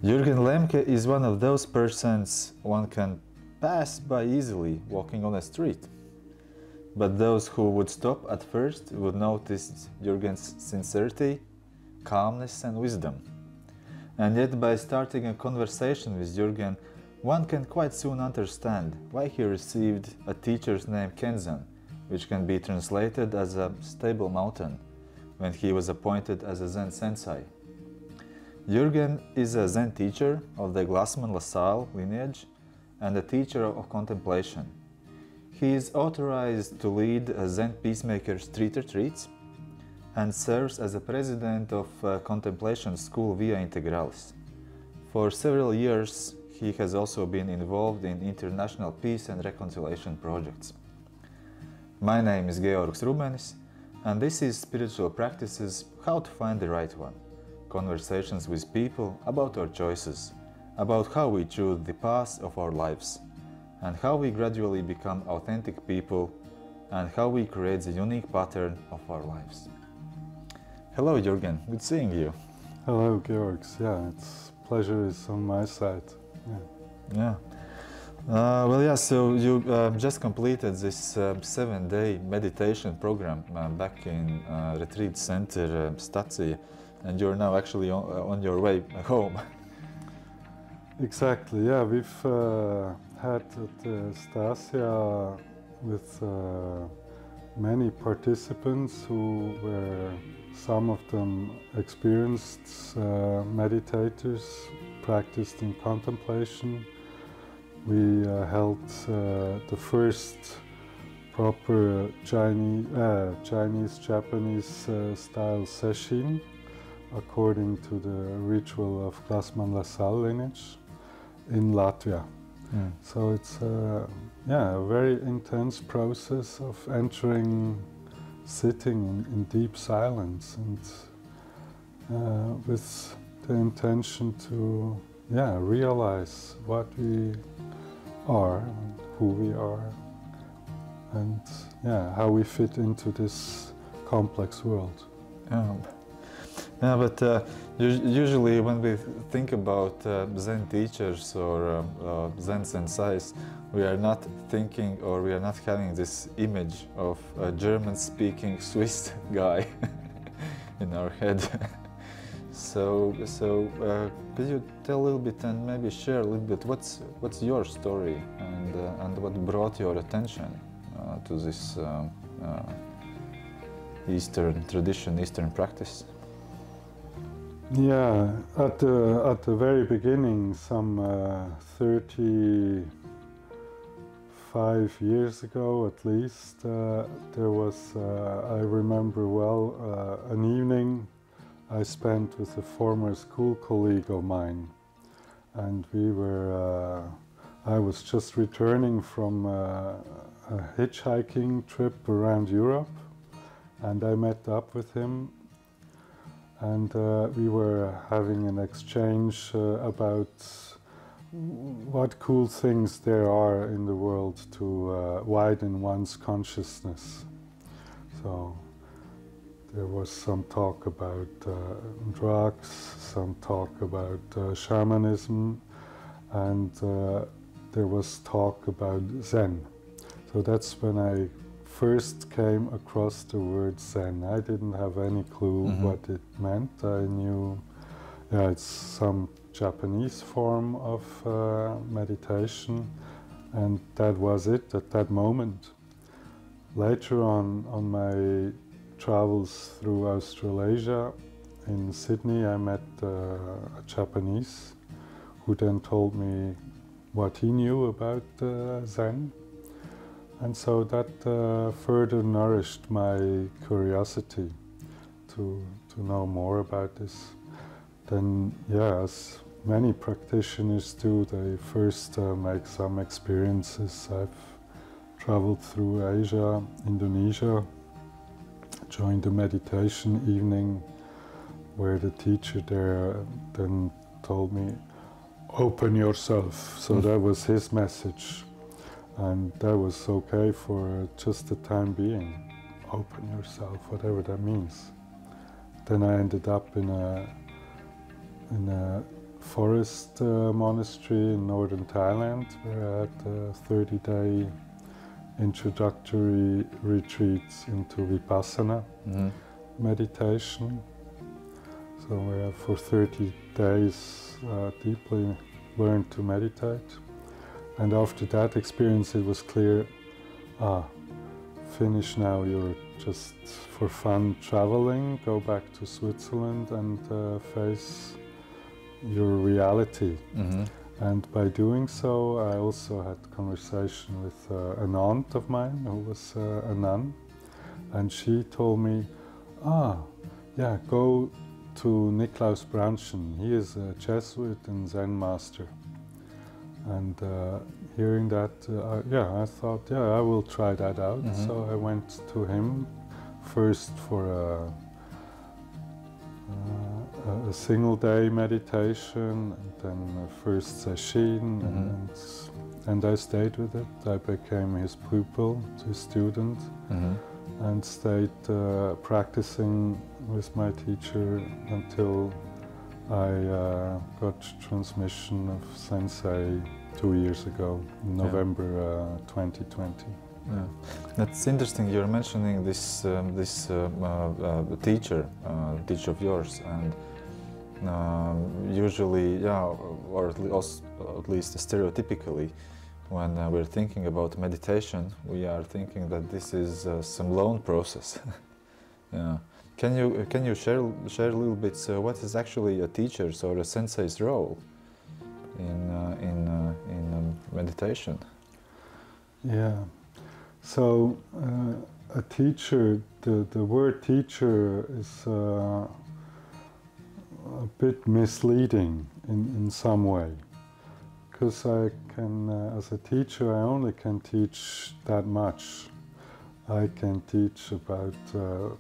Jürgen Lembke is one of those persons one can pass by easily walking on a street. But those who would stop at first would notice Jürgen's sincerity, calmness and wisdom. And yet by starting a conversation with Jürgen, one can quite soon understand why he received a teacher's name Kenzan, which can be translated as a stable mountain, when he was appointed as a Zen sensei. Jürgen is a Zen teacher of the Glassman-LaSalle lineage and a teacher of contemplation. He is authorized to lead Zen Peacemaker street retreats and serves as a president of Contemplation School Via Integralis. For several years, he has also been involved in international peace and reconciliation projects. My name is Georgs Rubenis, and this is Spiritual Practices: How to Find the Right One. Conversations with people about our choices, about how we choose the path of our lives, and how we gradually become authentic people, and how we create the unique pattern of our lives. Hello Jürgen, good seeing you. Hello Georgs, yeah, pleasure is on my side. Yeah. So you just completed this 7-day meditation program back in Retreat Center Stacija, and you're now actually on your way home. Exactly, yeah, we've had at Stacija with many participants who were, some of them experienced meditators, practiced in contemplation. We held the first proper Chinese-Japanese style session according to the ritual of Glassman-LaSalle lineage in Latvia. So it's a very intense process of entering, sitting in deep silence, and with the intention to realize what we are, and who we are, and how we fit into this complex world. But usually when we think about Zen teachers or Zen senseis, we are not thinking, or we are not having this image of a German-speaking Swiss guy in our head. So could you tell a little bit and maybe share a little bit what's your story and what brought your attention to this Eastern tradition, Eastern practice? Yeah, at the very beginning, some 35 years ago at least, there was, I remember well, an evening I spent with a former school colleague of mine, and I was just returning from a hitchhiking trip around Europe, and I met up with him. And we were having an exchange about what cool things there are in the world to widen one's consciousness. So there was some talk about drugs, some talk about shamanism, and there was talk about Zen. So that's when I first came across the word Zen. I didn't have any clue what it meant. I knew it's some Japanese form of meditation, and that was it at that moment. Later on my travels through Australasia, in Sydney, I met a Japanese who then told me what he knew about Zen. And so that further nourished my curiosity to know more about this. Then, as many practitioners do, they first make some experiences. I've traveled through Asia, Indonesia, joined a meditation evening where the teacher there then told me, "Open yourself." So that was his message. And that was okay for just the time being. Open yourself, whatever that means. Then I ended up in a forest monastery in northern Thailand, where I had a 30-day introductory retreats into Vipassana meditation. So where I for 30 days deeply learned to meditate. And after that experience it was clear, finish now, you're just for fun traveling, go back to Switzerland and face your reality. And by doing so, I also had conversation with an aunt of mine who was a nun, and she told me, yeah, go to Niklaus Branchen. He is a Jesuit and Zen master. And hearing that, I thought, yeah, I will try that out. So I went to him first for a single day meditation, and then a first session, and I stayed with it. I became his pupil, his student, and stayed practicing with my teacher until I got transmission of Sensei 2 years ago, in November 2020. Yeah. That's interesting. You're mentioning this teacher of yours, and usually, or at least stereotypically, when we're thinking about meditation, we are thinking that this is some lone process. Yeah. Can you share a little bit? What is actually a teacher's or a sensei's role in meditation? Yeah. So a teacher, the word teacher is a bit misleading in some way, because I can, as a teacher, I only can teach that much. I can teach about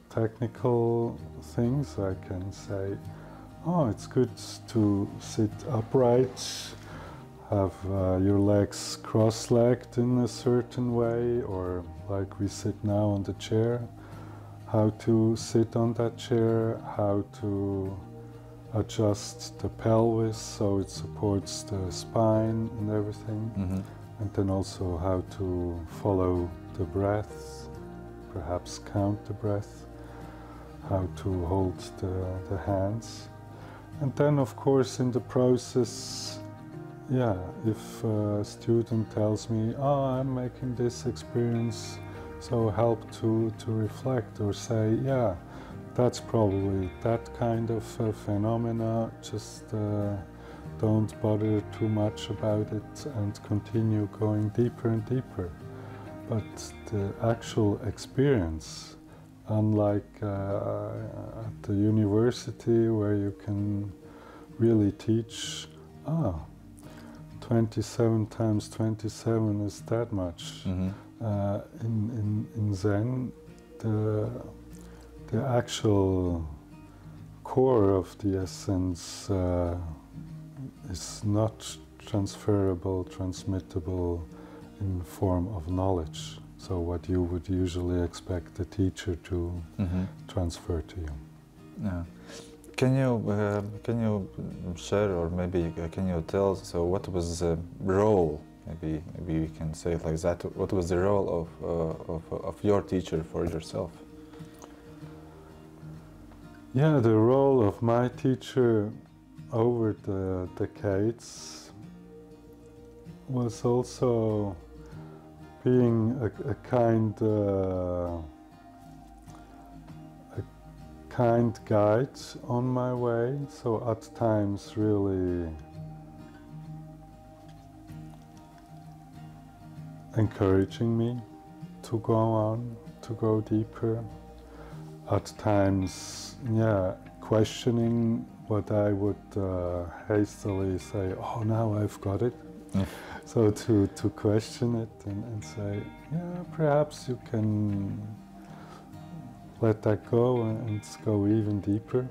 technical things. I can say, it's good to sit upright, have your legs cross-legged in a certain way, or like we sit now on the chair, how to sit on that chair, how to adjust the pelvis so it supports the spine and everything, and then also how to follow the breath, perhaps count the breath, how to hold the hands. And then of course in the process, if a student tells me, I'm making this experience, so help to reflect or say, that's probably that kind of phenomena, just don't bother too much about it and continue going deeper and deeper. But the actual experience, unlike at the university where you can really teach, 27 times 27 is that much. In Zen, the actual core of the essence is not transferable, transmittable in form of knowledge. So what you would usually expect a teacher to transfer to you. Yeah. Can you share, or maybe can you tell? So what was the role? Maybe we can say it like that. What was the role of your teacher for yourself? Yeah, the role of my teacher over the decades was also being a kind guide on my way, so at times really encouraging me to go on, to go deeper. At times, questioning what I would hastily say, now I've got it. So to question it and say, perhaps you can let that go and go even deeper.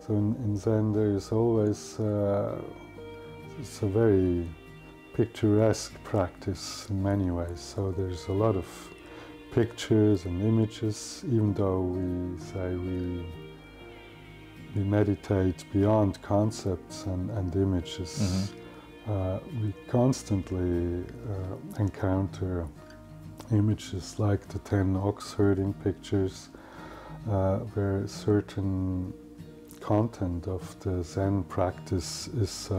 So in Zen there is always, it's a very picturesque practice in many ways. So there's a lot of pictures and images, even though we say we we meditate beyond concepts and images. We constantly encounter images like the 10 ox herding pictures, where certain content of the Zen practice is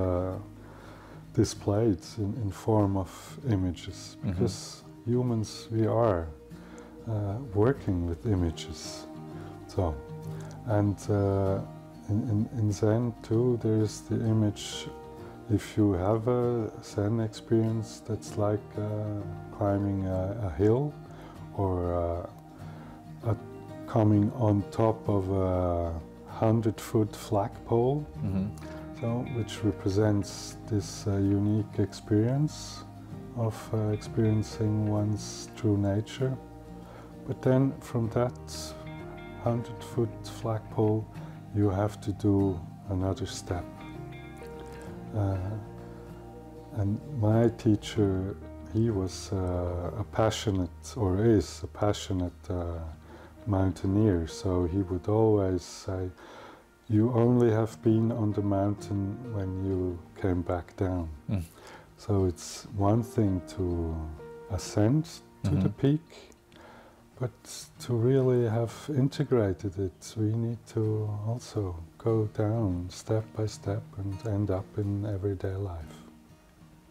displayed in form of images, because humans, we are working with images. So, and in Zen too, there is the image. If you have a Zen experience that's like climbing a hill, or coming on top of a 100-foot flagpole, so which represents this unique experience of experiencing one's true nature. But then from that 100-foot flagpole, you have to do another step. And my teacher, he was a passionate, or is a passionate mountaineer, so he would always say, you only have been on the mountain when you came back down. So it's one thing to ascend to the peak, but to really have integrated it, we need to also go down step by step and end up in everyday life.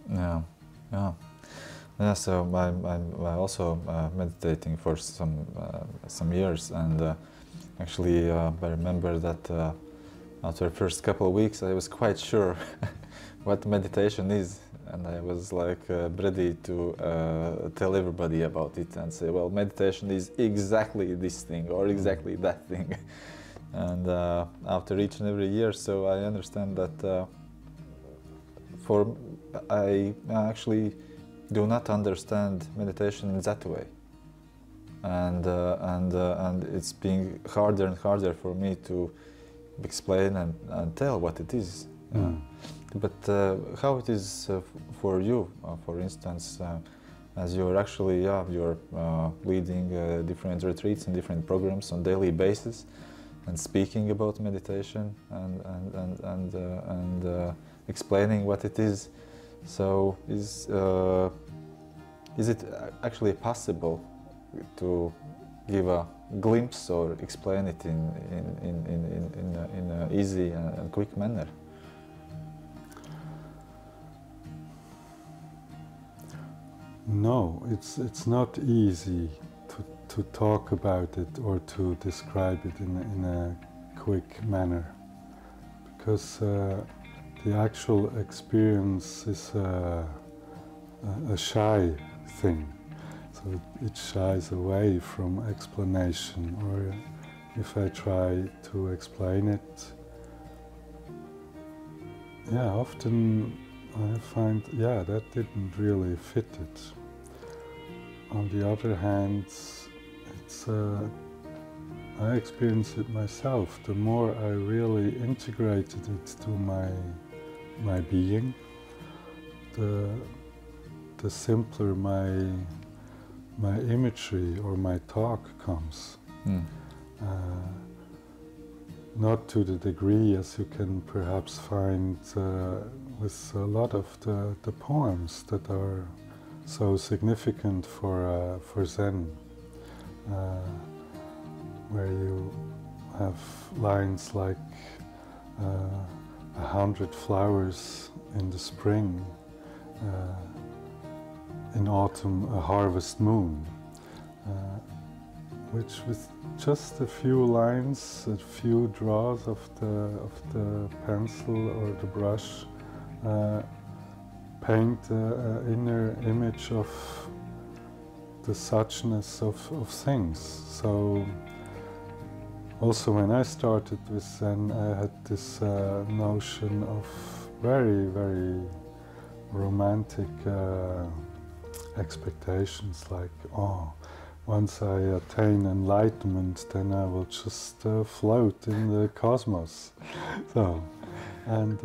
Yeah, yeah. Yeah, so I'm also meditating for some years, and actually I remember that after the first couple of weeks I was quite sure what meditation is, and I was like ready to tell everybody about it and say, well, meditation is exactly this thing or exactly that thing. And after each and every year, so I understand that I actually do not understand meditation in that way, and it's being harder and harder for me to explain and tell what it is. But how it is for you, for instance, as you're actually you're leading different retreats and different programs on daily basis, and speaking about meditation and explaining what it is. So is it actually possible to give a glimpse or explain it in an easy and quick manner? No, it's not easy to talk about it or to describe it in a quick manner, because the actual experience is a shy thing, so it shies away from explanation. Or if I try to explain it, often I find, that didn't really fit it. On the other hand, it's I experience it myself. The more I really integrated it to my being, the simpler my imagery or my talk comes. Not to the degree as you can perhaps find with a lot of the poems that are so significant for Zen, where you have lines like 100 flowers in the spring, in autumn a harvest moon, which with just a few lines, a few draws of the pencil or the brush, paint an inner image of the suchness of things. So also when I started with Zen, I had this notion of very, very romantic expectations, like, once I attain enlightenment, then I will just float in the cosmos. So, and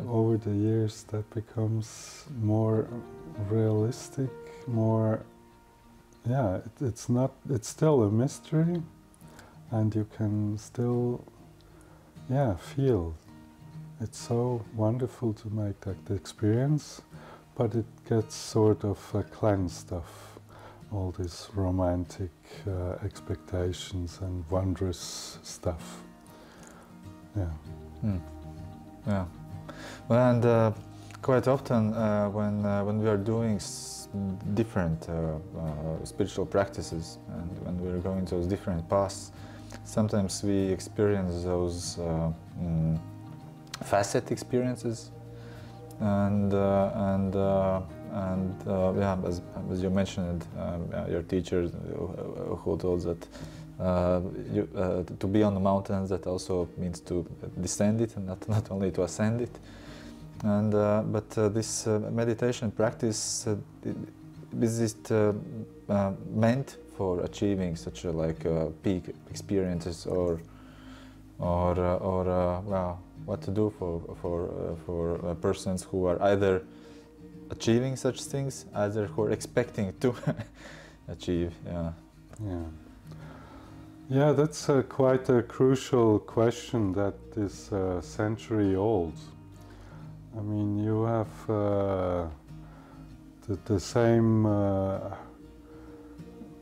over the years that becomes more realistic, more, it's still a mystery, and you can still yeah, feel. It's so wonderful to make that experience, but it gets sort of cleansed of all this romantic expectations and wondrous stuff. Yeah. Yeah. Well, and quite often when we are doing different spiritual practices, and when we're going those different paths, sometimes we experience those facet experiences, and yeah, as you mentioned, your teacher who told that to be on the mountains, that also means to descend it, and not only to ascend it. And but this meditation practice is it meant for achieving such a peak experiences, or well, what to do for persons who are either achieving such things, either who are expecting to achieve? Yeah, that's quite a crucial question that is century-old. I mean, you have the same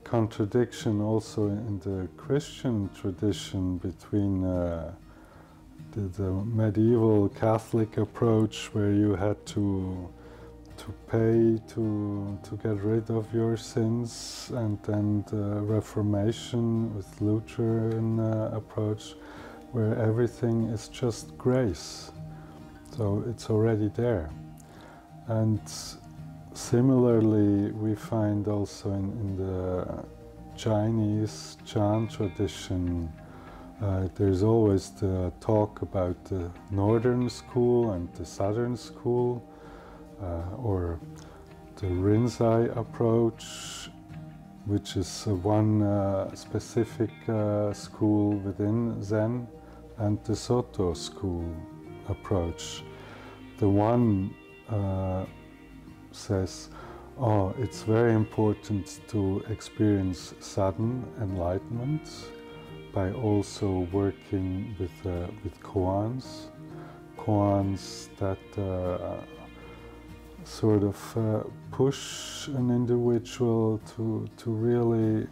contradiction also in the Christian tradition between the medieval Catholic approach, where you had to pay to get rid of your sins, and then the Reformation with Lutheran approach, where everything is just grace. So it's already there. And similarly, we find also in the Chinese Chan tradition, there's always the talk about the northern school and the southern school, or the Rinzai approach, which is one specific school within Zen, and the Soto school approach. The one says, oh, it's very important to experience sudden enlightenment by also working with koans that sort of push an individual to really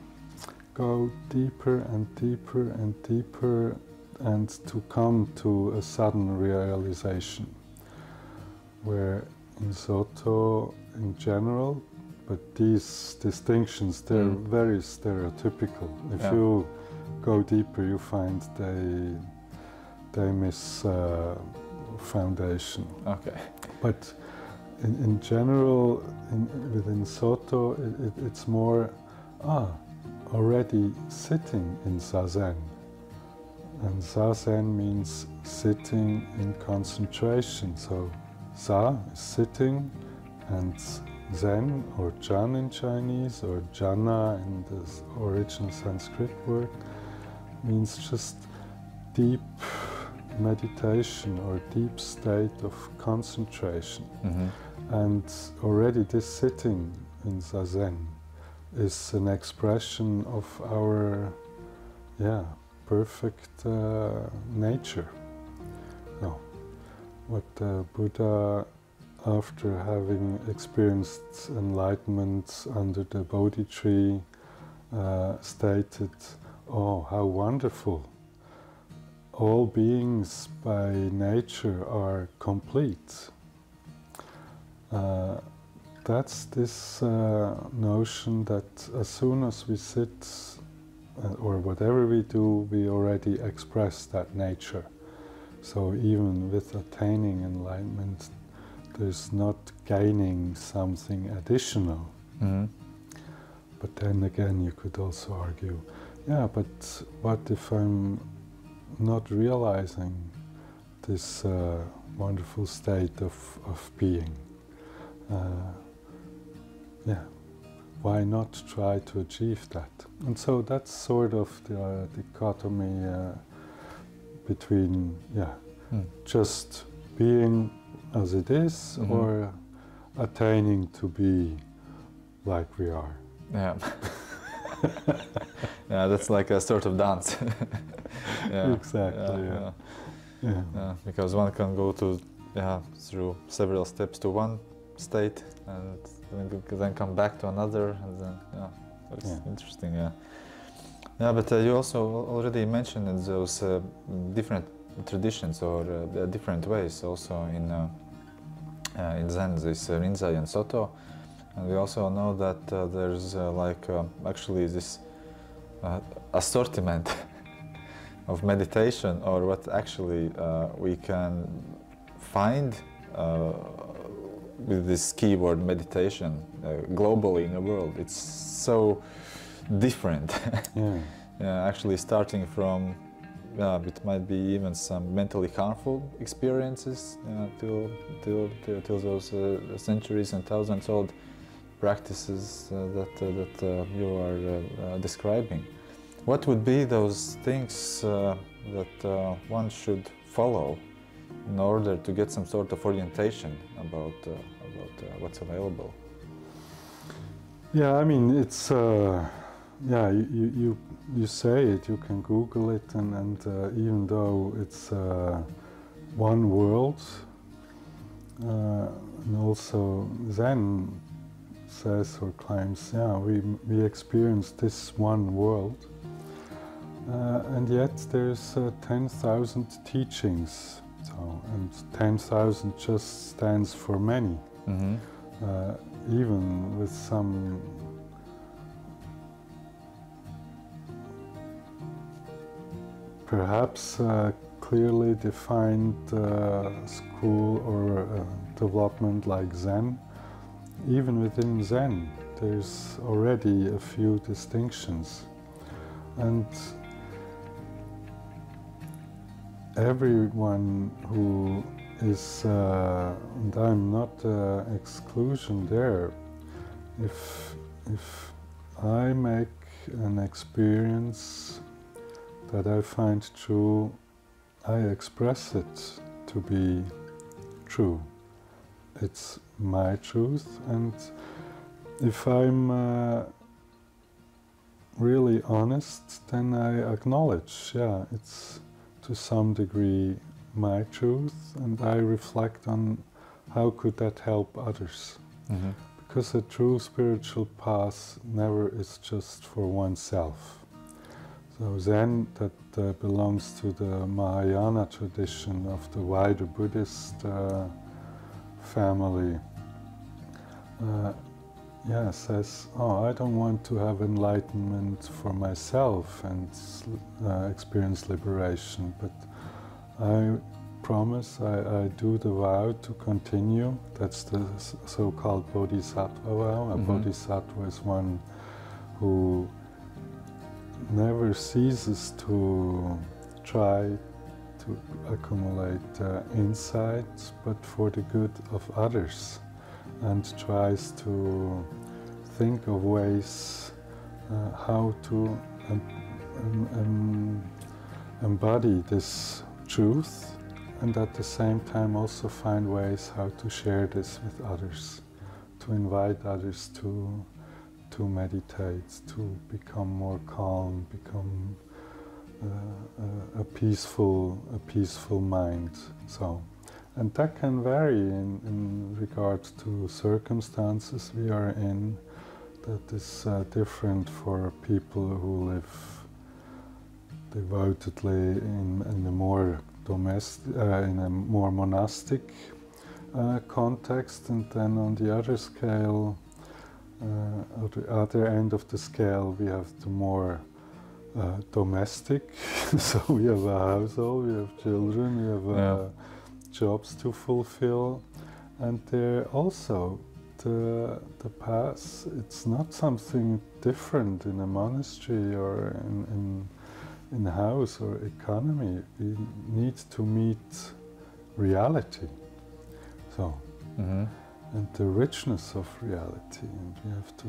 go deeper and deeper and deeper, and to come to a sudden realization. Where in Soto in general, but these distinctions, they're very stereotypical. If you go deeper, you find they miss foundation. Okay. But in general, within Soto, it's more already sitting in Zazen. And Zazen means sitting in concentration. So Za is sitting, and Zen, or Chan in Chinese, or Jhana in the original Sanskrit word, means just deep meditation or deep state of concentration. And already this sitting in Zazen is an expression of our perfect nature. No. What Buddha, after having experienced enlightenment under the Bodhi tree, stated, oh, how wonderful. All beings by nature are complete. That's this notion that as soon as we sit, or whatever we do, we already express that nature. So even with attaining enlightenment, there's not gaining something additional. But then again, you could also argue, yeah, but what if I'm not realizing this wonderful state of being? Why not try to achieve that? And so that's sort of the dichotomy between just being as it is, or attaining to be like we are. Yeah. Yeah, that's like a sort of dance. Exactly. because one can go to through several steps to one state and then come back to another, and then it's interesting. But you also already mentioned those different traditions or different ways also in Zen, this Rinzai and Soto, and we also know that there's actually this assortment of meditation, or what actually we can find with this keyword meditation globally in the world. It's so different. Actually starting from it might be even some mentally harmful experiences till those centuries and thousands old practices that you are describing. What would be those things that one should follow in order to get some sort of orientation about what's available? Yeah, I mean, it's you say it, you can Google it, and even though it's one world, and also Zen says or claims, we experience this one world, and yet there's 10,000 teachings, and 10,000 just stands for many. Even with some perhaps clearly defined school or development like Zen, even within Zen there's already a few distinctions, and everyone who is, and I'm not exclusion there, if I make an experience that I find true, I express it to be true. It's my truth, and if I'm really honest, then I acknowledge, it's to some degree my truth, and I reflect on how could that help others. Because a true spiritual path never is just for oneself. So Zen, that belongs to the Mahayana tradition of the wider Buddhist family, says, I don't want to have enlightenment for myself and experience liberation, but I promise, I do the vow to continue. That's the so-called bodhisattva vow. A bodhisattva is one who never ceases to try to accumulate insights, but for the good of others, and tries to think of ways how to embody this truth, and at the same time also find ways how to share this with others, to invite others to meditate, to become more calm, become a peaceful mind. So, and that can vary in regard to circumstances we are in. That is different for people who live devotedly in a more domestic, in a more monastic context, and then on the other scale, at the other end of the scale, we have the more domestic. So we have a household, we have children, we have jobs to fulfill, and there also the path. It's not something different in a monastery or in a house or economy. We need to meet reality. So. And the richness of reality, and we have to,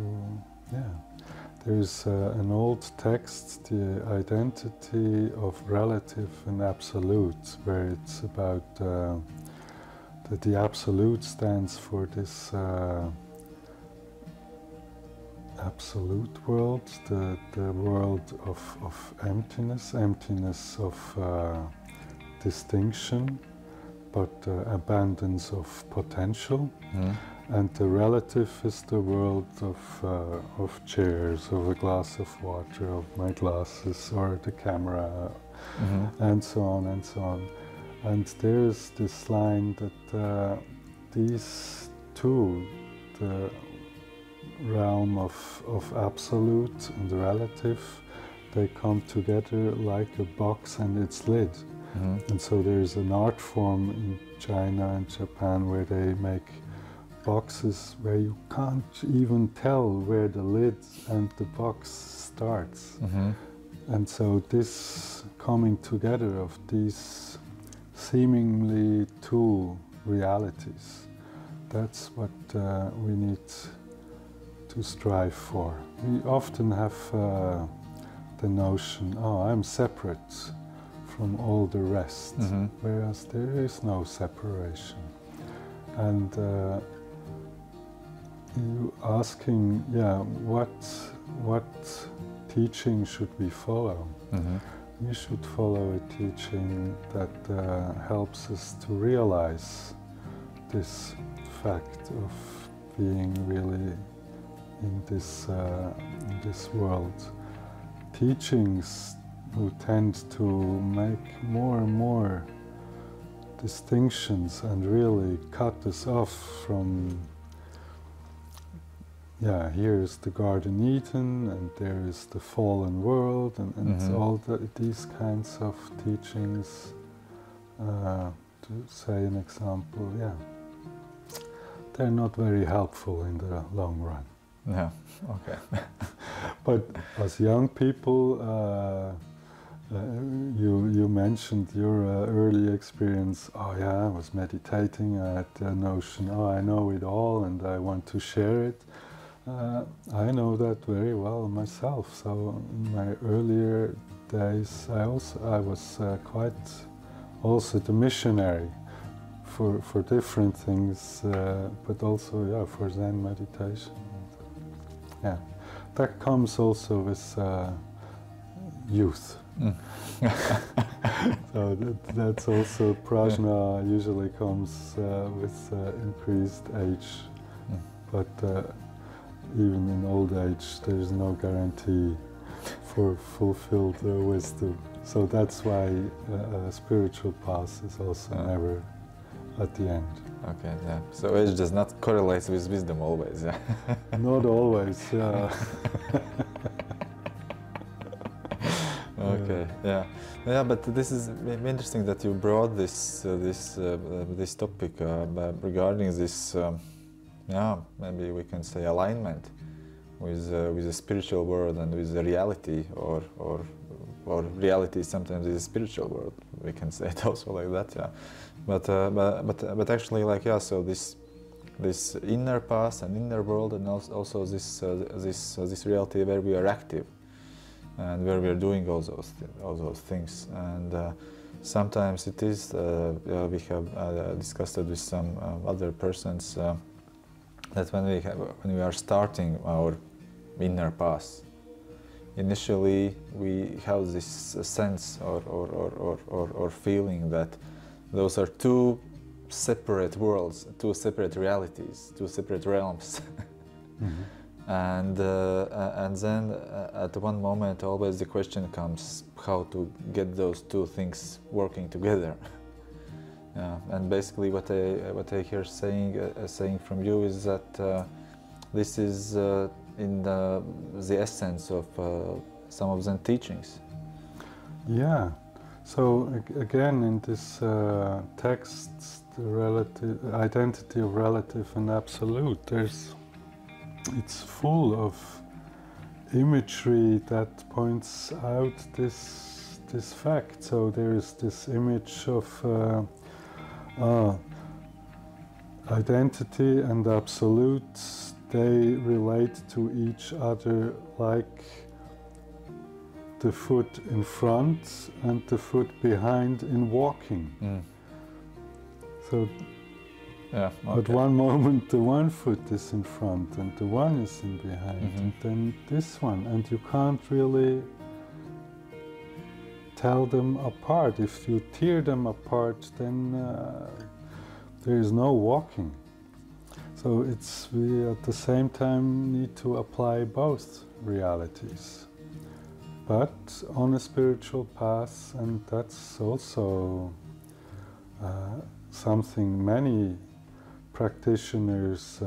There's an old text, the identity of relative and absolute, where it's about that the absolute stands for this absolute world, the world of emptiness of distinction, but abundance of potential. And the relative is the world of chairs, of a glass of water, of my glasses, or the camera, and so on and so on. And there's this line that these two, the realm of absolute and relative, they come together like a box and its lid. And so there's an art form in China and Japan where they make boxes where you can't even tell where the lid and the box starts. And so this coming together of these seemingly two realities, that's what we need to strive for. We often have the notion, oh, I'm separate from all the rest, whereas there is no separation. And you asking, yeah, what teaching should we follow? We should follow a teaching that helps us to realize this fact of being really in this world. Teachings who tend to make more and more distinctions and really cut us off from, yeah, here's the Garden Eden and there is the fallen world and all these kinds of teachings. To say an example, yeah, they're not very helpful in the long run. Yeah, okay. But as young people, you mentioned your early experience. Oh yeah, I was meditating. I had the notion, oh, I know it all and I want to share it. I know that very well myself. So in my earlier days, I was quite also the missionary for different things, but also, yeah, for Zen meditation. Yeah, that comes also with youth. So that's also prajna usually comes with increased age, but even in old age there is no guarantee for fulfilled wisdom. So that's why a spiritual path is also never at the end. Okay, yeah. So age does not correlate with wisdom always, yeah. Not always, yeah. Okay, yeah, yeah. But this is interesting that you brought this this topic regarding this, yeah, maybe we can say alignment with the spiritual world and with the reality, or reality sometimes is a spiritual world. We can say it also like that, yeah. But actually, like, yeah. So this inner path and inner world, and also this reality where we are active, and where we are doing all those things. And sometimes it is, we have discussed it with some other persons, that when we are starting our inner path, initially we have this sense or feeling that those are two separate worlds, two separate realities, two separate realms. And then at one moment always the question comes how to get those two things working together. And basically what I hear saying from you is that this is in the essence of some of Zen teachings. Yeah. So again, in this text, the identity of relative and absolute, it's full of imagery that points out this fact. So there is this image of identity and absolute. They relate to each other like the foot in front and the foot behind in walking. So yeah, okay. At one moment the one foot is in front and the one is in behind, and then this one, and you can't really tell them apart. If you tear them apart, then there is no walking. So we at the same time need to apply both realities, but on a spiritual path, and that's also something many practitioners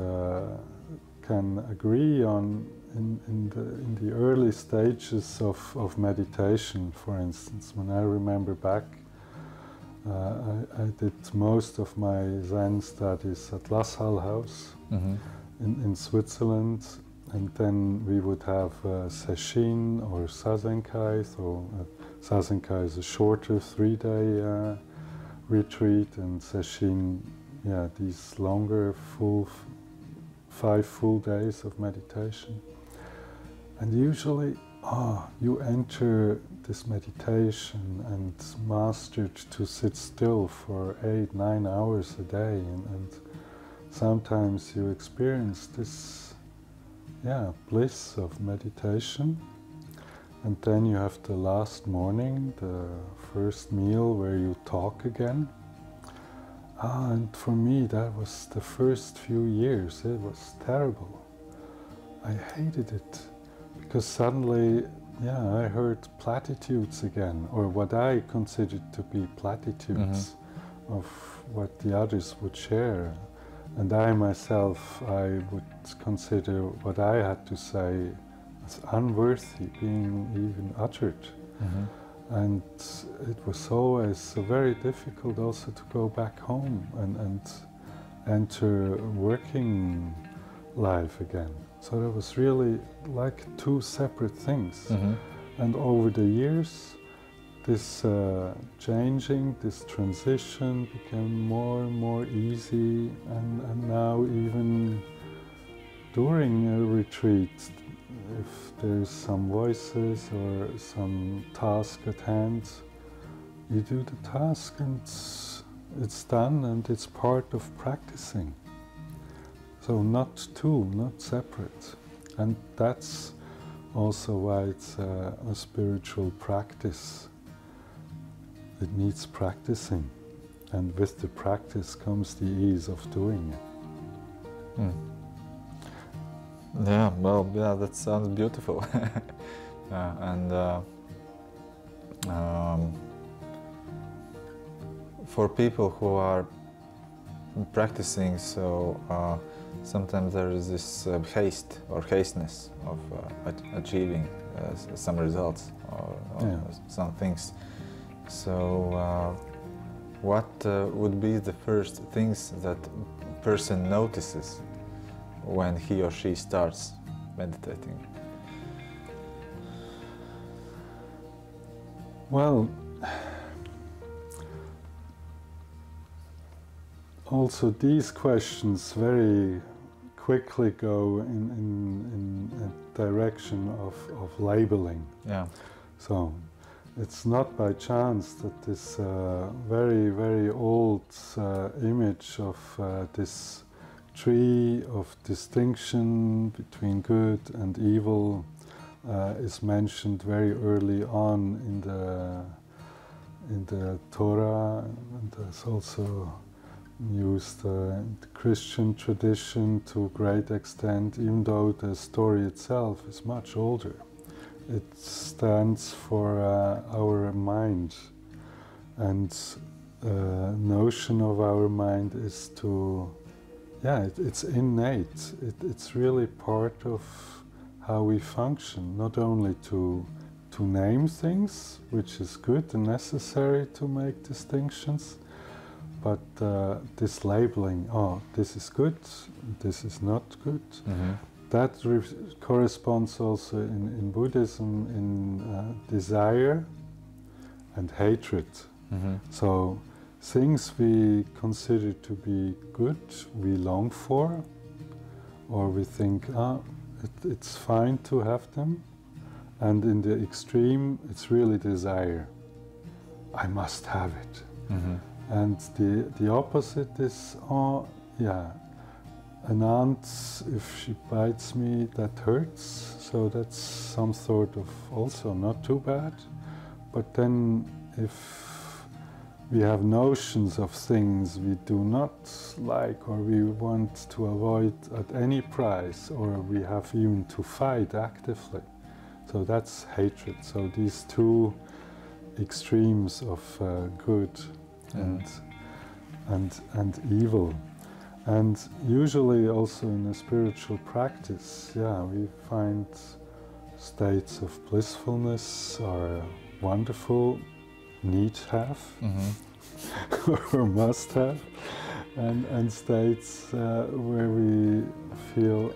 can agree on in the early stages of meditation. For instance, when I remember back, I did most of my Zen studies at Lasshal House in Switzerland, and then we would have Sesshin or Sazenkai. So Sazenkai is a shorter 3-day retreat, and Sesshin, yeah, these longer 5 full days of meditation. And usually, you enter this meditation and mastered to sit still for 8-9 hours a day, and sometimes you experience this, bliss of meditation. And then you have the last morning, the first meal where you talk again. And for me, that was the first few years. It was terrible. I hated it, because suddenly, I heard platitudes again, or what I considered to be platitudes of what the others would share. And I myself, I would consider what I had to say as unworthy being even uttered. And it was always very difficult also to go back home and enter working life again. So that was really like 2 separate things. And over the years, this changing, this transition became more and more easy, and now even during a retreat, if there's some voices or some task at hand, you do the task and it's done, and it's part of practicing. So not two, not separate. And that's also why it's a spiritual practice. It needs practicing, and with the practice comes the ease of doing it. Yeah, well, that sounds beautiful. For people who are practicing, so sometimes there is this haste or hasteness of achieving some results or some things. So what would be the first things that person notices when he or she starts meditating? Well, also these questions very quickly go in a direction of labeling. Yeah. So it's not by chance that this very, very old image of this tree of distinction between good and evil is mentioned very early on in the Torah, and it's also used in the Christian tradition to a great extent, even though the story itself is much older. It stands for our mind, and notion of our mind is to, it's innate. It's really part of how we function, not only to name things, which is good and necessary to make distinctions, but this labeling, this is good, this is not good. That corresponds also in Buddhism in desire and hatred. So things we consider to be good, we long for, or we think, it's fine to have them. And in the extreme, it's really desire. I must have it. And the opposite is, an ant, if she bites me, that hurts. So that's some sort of also not too bad. but then if we have notions of things we do not like or we want to avoid at any price, or we have even to fight actively, so that's hatred. So these two extremes of good and evil. And usually also in a spiritual practice, we find states of blissfulness are wonderful, need to have or must have, and states where we feel,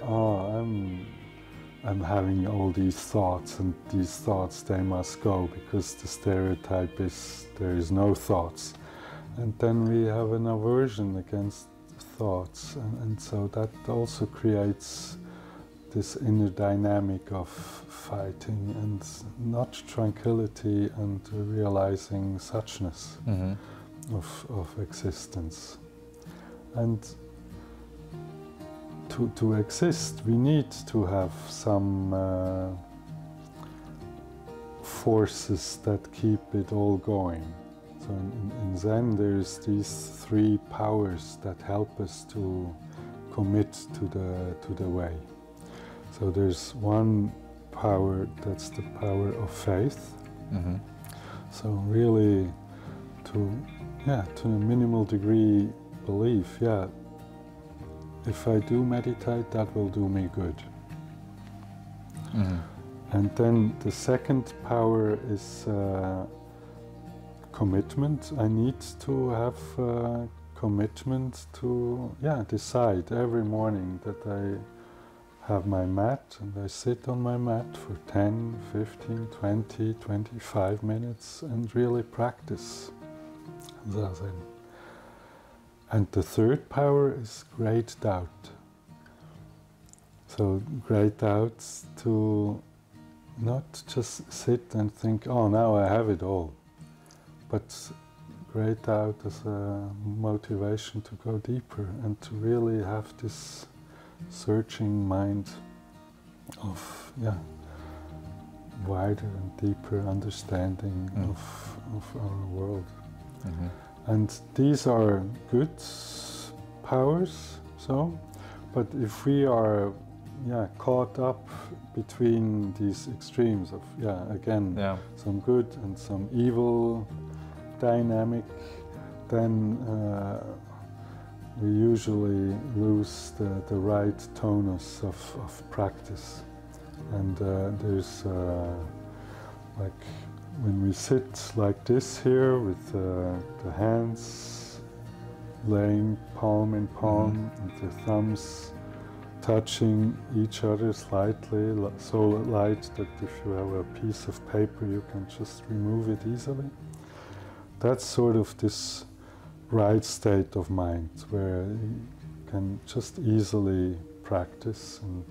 I'm having all these thoughts, and these thoughts, they must go, because the stereotype is there is no thoughts. And then we have an aversion against thoughts, and so that also creates this inner dynamic of fighting and not tranquility and realizing suchness of existence. And to exist, we need to have some forces that keep it all going. So in Zen there's these three powers that help us to commit to the way. So there's one power, that's the power of faith. So really to a minimal degree belief, if I do meditate, that will do me good. And then the second power is commitment. I need to have commitment to decide every morning that I have my mat and I sit on my mat for 10, 15, 20, 25 minutes and really practice Zazen. And the third power is great doubt. So great doubts to not just sit and think, oh, now I have it all, but great doubt as a motivation to go deeper and to really have this searching mind of wider and deeper understanding of our world. And these are good powers, but if we are caught up between these extremes of some good and some evil dynamic, then we usually lose the right tonus of practice. And there's like when we sit like this here with the hands laying palm in palm and the thumbs touching each other slightly, so light that if you have a piece of paper you can just remove it easily. That's sort of this right state of mind where you can just easily practice, and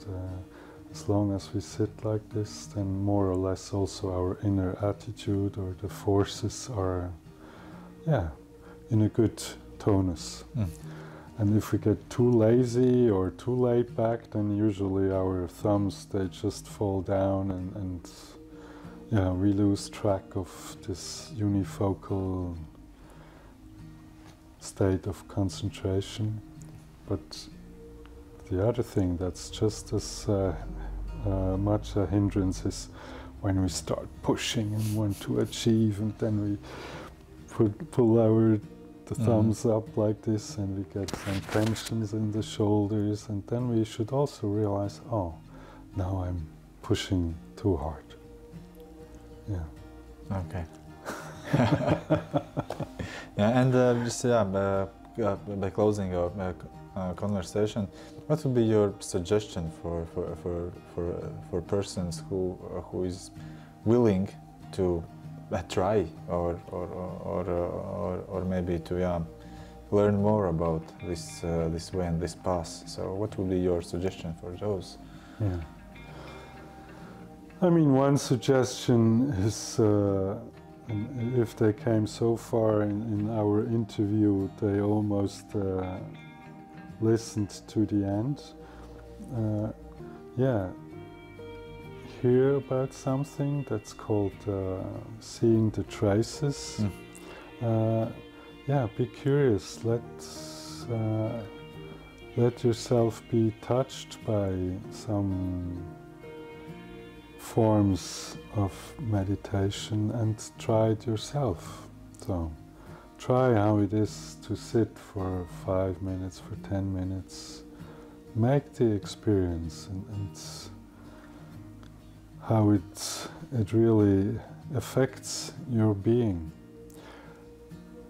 as long as we sit like this, then more or less also our inner attitude or the forces are in a good tonus. And if we get too lazy or too laid back, then usually our thumbs, they just fall down and we lose track of this unifocal state of concentration. But the other thing that's just as much a hindrance is when we start pushing and want to achieve, and then we pull the thumbs up like this, and we get some tensions in the shoulders, and then we should also realize, oh, now I'm pushing too hard. Okay. And just by closing our conversation, what would be your suggestion for persons who is willing to try or maybe to learn more about this way and this path? So what would be your suggestion for those? I mean, one suggestion is if they came so far in our interview, they almost listened to the end. hear about something that's called seeing the traces. Yeah, be curious. Let yourself be touched by some forms of meditation and try it yourself. So try how it is to sit for 5 minutes, for 10 minutes. Make the experience and how it really affects your being.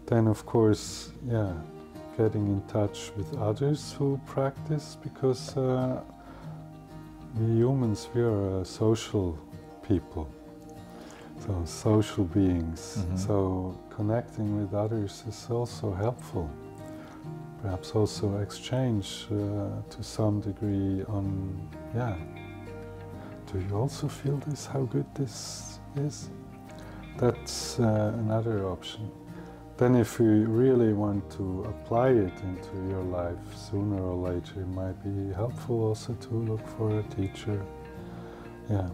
Then of course, yeah, getting in touch with others who practice, because we humans, we are social people, so social beings. So connecting with others is also helpful. Perhaps also exchange to some degree on, yeah, do you also feel this, how good this is? That's another option. Then if you really want to apply it into your life, sooner or later, it might be helpful also to look for a teacher. Yeah,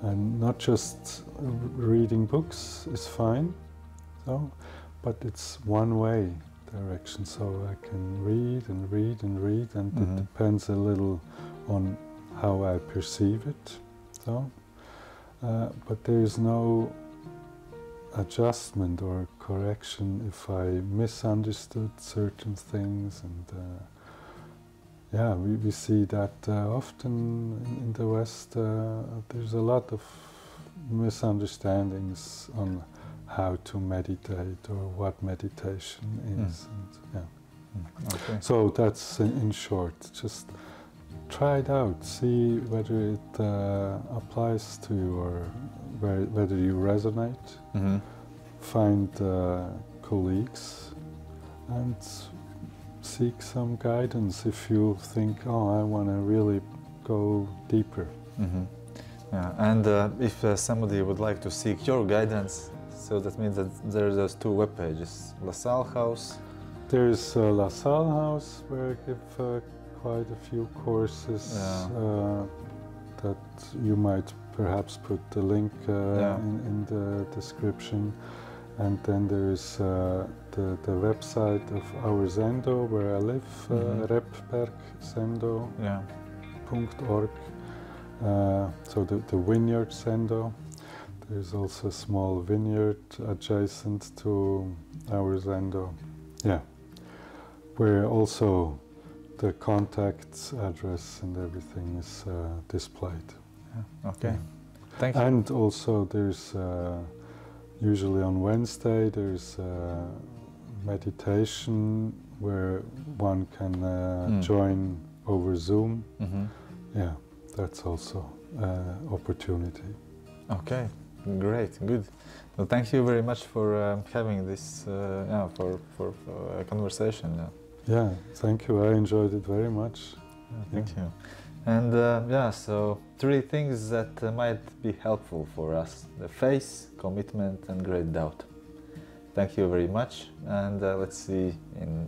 and not just reading books is fine, so, but it's one way direction, so I can read and read and read, and it depends a little on how I perceive it, so, but there is no adjustment or correction if I misunderstood certain things, and yeah, we see that often in the West. There's a lot of misunderstandings on how to meditate or what meditation is. And, yeah. Okay. So that's in short, just try it out, see whether it applies to you or whether you resonate. Find colleagues and seek some guidance if you think, oh, I want to really go deeper. Yeah. And if somebody would like to seek your guidance, so that means that there are those two web pages, La Salle House. There's La Salle House, where I give quite a few courses that you might perhaps put the link in the description. And then there's the website of our Zendo, where I live, repbergzendo.org. So the vineyard Zendo. There's also a small vineyard adjacent to our Zendo. Yeah, where also the contact address and everything is displayed. Yeah. Okay. Thank you. And also there's usually on Wednesday there's meditation where one can join over Zoom. Yeah, that's also opportunity. Okay, great, good. Well, thank you very much for having this for a conversation. Yeah, thank you. I enjoyed it very much. Thank you. And so 3 things that might be helpful for us: the faith, commitment, and great doubt. Thank you very much, and let's see in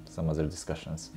some other discussions.